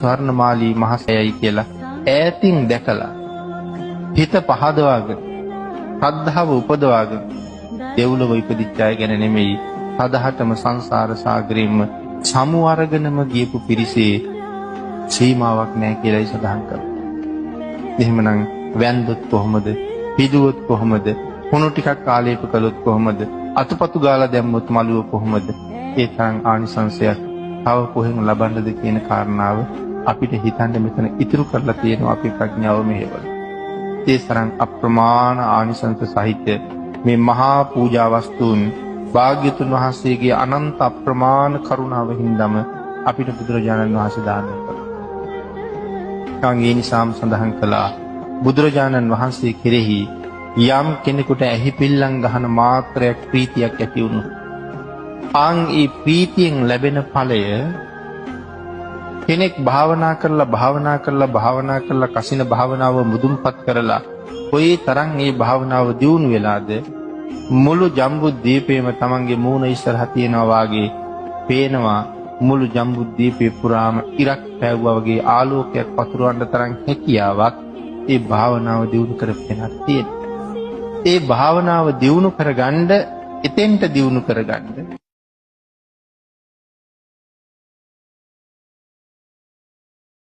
ස්වර්ණමාලී මහසයයි කියලා ඈතින් දැකලා හිත පහදවාගෙන ශ්‍රද්ධාව උපදවාගෙන දෙව්ලොව ඉපදිච්ච අය ගැන නෙමෙයි සදහටම සංසාර සාගරෙම සමු අරගෙනම ගියපු පිරිසේ සීමාවක් නැහැ කියලායි සඳහන් කරන්නේ. එහෙමනම් වැන්දොත් කොහොමද? පිදුවොත් කොහොමද? හුණු ටිකක් කාලයක කළොත් කොහොමද? අතුපතු ගාලා දැම්මොත් මළුව කොහොමද? ඒ තරම් ආනිසංසයක් තව කොහෙන් ලබන්නද කියන කාරණාව අපිට හිතන්න මෙතන ඉතුරු කරලා තියෙනවා අපේ ප්‍රඥාව මෙහෙවල. ඒ තරම් අප්‍රමාණ ආනිසංස සහිත මේ මහා පූජා වස්තුන් භාග්‍යතුන් වහන්සේගේ අනන්ත අප්‍රමාණ කරුණාව හින්දාම අපිට බුදුරජාණන් වහන්සේ දානය කළා. ඒ නිසාම සඳහන් කළා බුදුරජාණන් වහන්සේ කෙරෙහි යම් කෙනෙකුට ඇහි පිල්ලම් ගහන මාත්‍රයක් ප්‍රීතියක් ඇති වුණොත් ඒ ප්‍රීතියෙන් ලැබෙන ඵලය කෙනෙක් භාවනා කරලා කසින භාවනාව මුදුන්පත් කරලා කොයි තරම් මේ භාවනාව දියුණු වෙලාද මුළු ජම්බුද්වීපයේම තමන්ගේ මූණ ඉස්සරහ තියනවා වාගේ පේනවා. මුළු ජම්බුද්වීපේ පුරාම ඉරක් පැවුවා වගේ ආලෝකයක් පතුරවන්න තරම් හැකියාවක් ඒ භාවනාව දියුණු කරපෙන්නක් තියෙනවා. ඒ භාවනාව දියුණු කරගන්න එතෙන්ට දියුණු කරගන්න